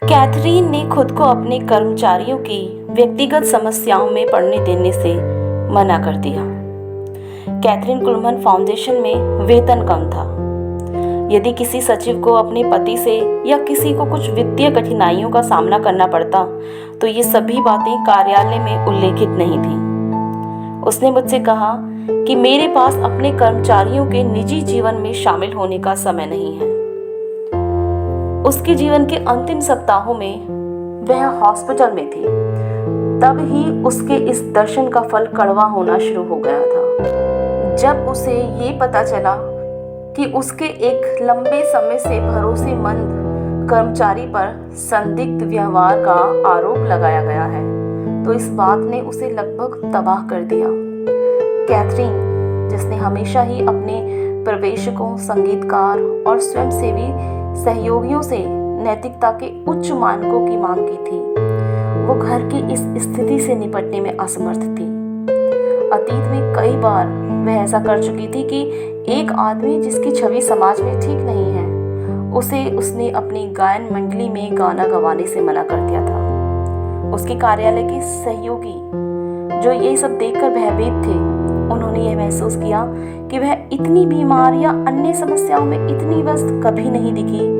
Catherine ने खुद को अपने कर्मचारियों की व्यक्तिगत समस्याओं में पड़ने देने से मना कर दिया। कैथरीन कुलमन फाउंडेशन में वेतन कम था। यदि किसी सचिव को अपने पति से या किसी को कुछ वित्तीय कठिनाइयों का सामना करना पड़ता तो ये सभी बातें कार्यालय में उल्लेखित नहीं थी। उसने मुझसे कहा कि मेरे पास अपने कर्मचारियों के निजी जीवन में शामिल होने का समय नहीं है। उसके जीवन के अंतिम सप्ताहों में वह हॉस्पिटल में थी, तब ही उसके इस दर्शन का फल कड़वा होना शुरू हो गया था। जब उसे ये पता चला कि उसके एक लंबे समय से भरोसेमंद कर्मचारी पर संदिग्ध व्यवहार का आरोप लगाया गया है, तो इस बात ने उसे लगभग तबाह कर दिया। कैथरीन, जिसने हमेशा ही अपने प्रवेशकों, संगीतकार और स्वयंसेवी सहयोगियों से नैतिकता के उच्च मानकों की मांग की थी, वो घर की इस स्थिति से निपटने में असमर्थ थी। अतीत में कई बार वह ऐसा कर चुकी थी कि एक आदमी जिसकी छवि समाज में ठीक नहीं है, उसे उसने अपनी गायन मंडली में गाना गवाने से मना कर दिया था। उसके कार्यालय के सहयोगी, जो ये सब देखकर भयभीत थे, उन्होंने यह महसूस किया कि वह इतनी बीमार या अन्य समस्याओं में इतनी व्यस्त कभी नहीं दिखी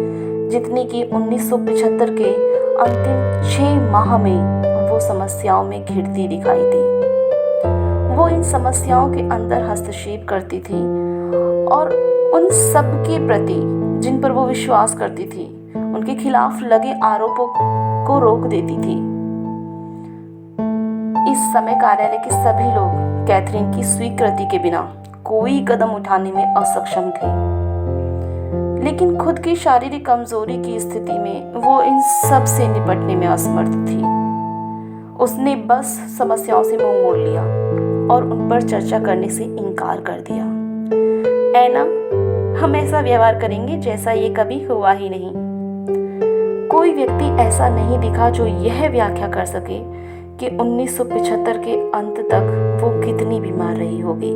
जितनी कि 1975 के अंतिम 6 माह में वो समस्याओं में घिरती दिखाई दी। वो इन समस्याओं के अंदर हस्तक्षेप करती थी और उन सब के प्रति जिन पर वो विश्वास करती थी, उनके खिलाफ लगे आरोपों को रोक देती थी। इस समय कार्यालय के सभी लोग कैथरीन की स्वीकृति के बिना कोई कदम उठाने में असक्षम थे, लेकिन खुद की शारीरिक कमजोरी की स्थिति में वो इन सब से निपटने में असमर्थ थी। उसने बस समस्याओं से मुंह मोड़ लिया और उन पर चर्चा करने से इनकार कर दिया। एना, हम ऐसा व्यवहार करेंगे जैसा ये कभी हुआ ही नहीं। कोई व्यक्ति ऐसा नहीं दिखा जो यह व्याख्या कर सके कि 1975 के अंत तक वो कितनी बीमार रही होगी।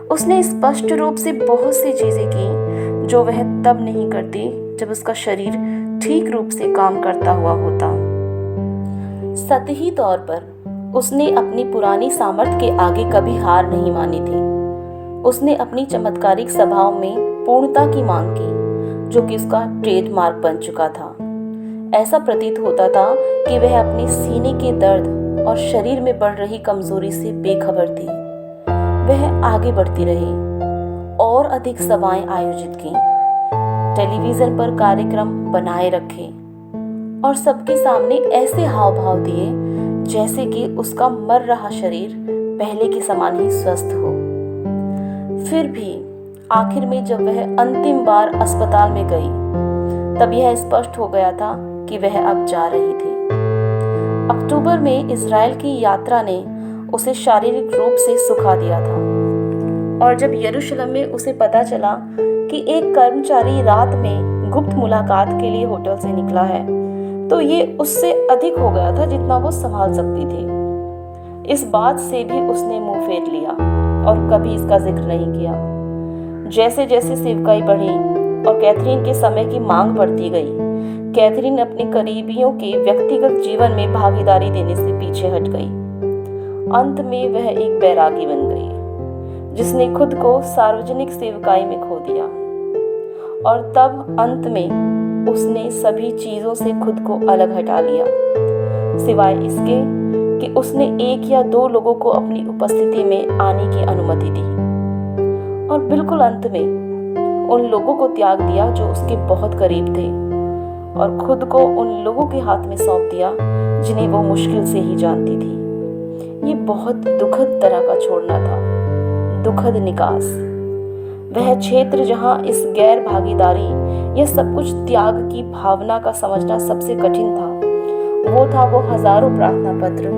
उसने स्पष्ट रूप से बहुत सी चीजें की जो वह तब नहीं करती जब उसका शरीर ठीक रूप से काम करता हुआ होता। सतही तौर पर उसने अपनी पुरानी सामर्थ्य के आगे कभी हार नहीं मानी थी। उसने अपनी चमत्कारिक स्वभाव में पूर्णता की मांग की, जो कि उसका ट्रेडमार्क बन चुका था। ऐसा प्रतीत होता था कि वह अपने सीने के दर्द और शरीर में बढ़ रही कमजोरी से बेखबर थी। वह आगे बढ़ती रही और अधिक सभाएं आयोजित की, टेलीविजन पर कार्यक्रम बनाए रखे और सबके सामने ऐसे हाव भाव दिए जैसे कि उसका मर रहा शरीर पहले के समान ही स्वस्थ हो। फिर भी आखिर में जब वह अंतिम बार अस्पताल में गई, तब यह स्पष्ट हो गया था कि वह अब जा रही थी। अक्टूबर में इजराइल की यात्रा ने उसे शारीरिक रूप से सुखा दिया था, और जब यरूशलेम में उसे पता चला कि एक कर्मचारी रात में गुप्त मुलाकात के लिए होटल से निकला है, तो ये उससे अधिक हो गया था जितना वो संभाल सकती थी। इस बात से भी उसने मुंह फेर लिया और कभी इसका जिक्र नहीं किया। जैसे जैसे सेवकाई बढ़ी और कैथरीन के समय की मांग बढ़ती गई, कैथरीन अपने करीबियों के व्यक्तिगत जीवन में भागीदारी देने से पीछे हट गई। अंत में वह एक बैरागी बन गई, जिसने खुद को सार्वजनिक सेवकाई में खो दिया, और तब अंत में उसने सभी चीजों से खुद को अलग हटा लिया, सिवाय इसके कि उसने 1 या 2 लोगों को अपनी उपस्थिति में आने की अनुमति दी, और बिल्कुल अंत में उन लोगों को त्याग दिया जो उसके बहुत करीब थे, और खुद को उन लोगों के हाथ में सौंप दिया जिन्हें वो मुश्किल से ही जानती थी। ये बहुत दुखद तरह का छोड़ना था, दुखद निकास। वह क्षेत्र जहां इस गैर भागीदारी या सब कुछ त्याग की भावना का समझना सबसे कठिन था, वो था वो हजारों प्रार्थना पत्र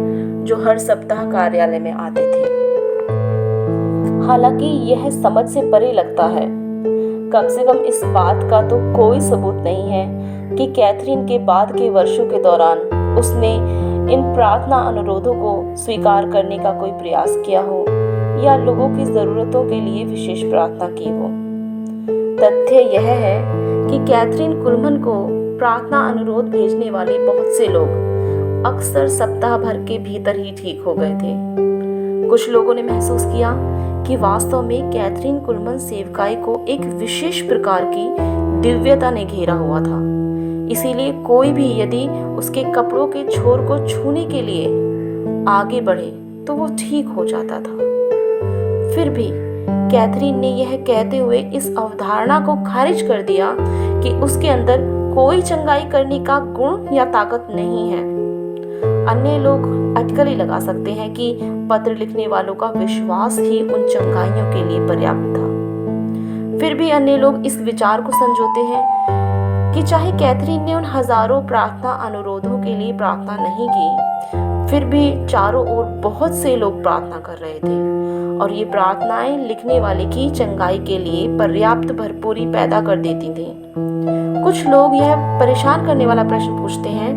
जो हर सप्ताह कार्यालय में आते थे। हालांकि यह समझ से परे लगता है, कम से कम इस बात का तो कोई सबूत नहीं है कि कैथरीन के बाद के वर्षों के दौरान उसने इन प्रार्थना अनुरोधों को स्वीकार करने का कोई प्रयास किया हो या लोगों की ज़रूरतों के लिए विशेष प्रार्थना की हो। तथ्य यह है कि कैथरीन कुलमन को प्रार्थना अनुरोध भेजने वाले बहुत से लोग अक्सर सप्ताह भर के भीतर ही ठीक हो गए थे। कुछ लोगों ने महसूस किया कि वास्तव में कैथरीन कुलमन सेवकाई को एक विशेष प्रकार की दिव्यता ने घेरा हुआ था, इसीलिए कोई भी यदि उसके कपड़ों के छोर को छूने के लिए आगे बढ़े तो वो ठीक हो जाता था। फिर भी कैथरीन ने यह कहते हुए इस अवधारणा को खारिज कर दिया कि उसके अंदर कोई चंगाई करने का गुण या ताकत नहीं है। अन्य लोग अटकलें लगा सकते हैं कि पत्र लिखने वालों का विश्वास ही उन चंगाइयों के लिए पर्याप्त था। फिर भी अन्य लोग इस विचार को संजोते हैं कि चाहे कैथरीन ने उन हजारों प्रार्थना अनुरोधों के लिए प्रार्थना नहीं की, फिर भी चारों ओर बहुत से लोग प्रार्थना कर रहे थे और ये प्रार्थनाएं लिखने वाले की चंगाई के लिए पर्याप्त भरपूरी पैदा कर देती थीं। कुछ लोग यह परेशान करने वाला प्रश्न पूछते हैं,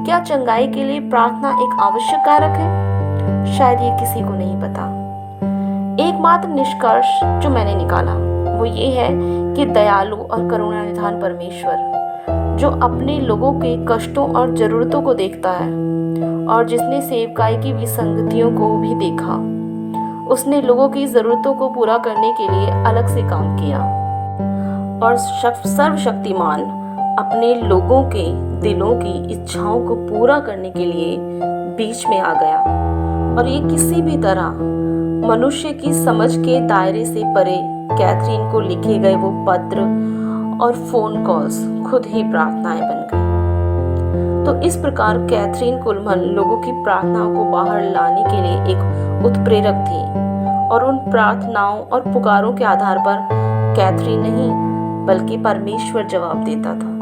क्या चंगाई के लिए प्रार्थना एक आवश्यक कारक है? शायद ये किसी को नहीं पता। एकमात्र निष्कर्ष जो मैंने निकाला वो ये है कि दयालु और करुणानिधान परमेश्वर, जो अपने लोगों के कष्टों और जरूरतों को देखता है और जिसने सेवकाई की विसंगतियों को भी देखा, उसने लोगों की जरूरतों को पूरा करने के लिए अलग से काम किया और सर्वशक्तिमान अपने लोगों के दिलों की इच्छाओं को पूरा करने के लिए बीच में आ गया और ये किसी भी तरह मनुष्य की समझ के दायरे से परे कैथरीन को लिखे गए वो पत्र और फोन कॉल्स खुद ही प्रार्थनाएं बन गई। तो इस प्रकार कैथरीन कुलमन लोगों की प्रार्थनाओं को बाहर लाने के लिए एक उत्प्रेरक थी और उन प्रार्थनाओं और पुकारों के आधार पर कैथरीन नहीं बल्कि परमेश्वर जवाब देता था।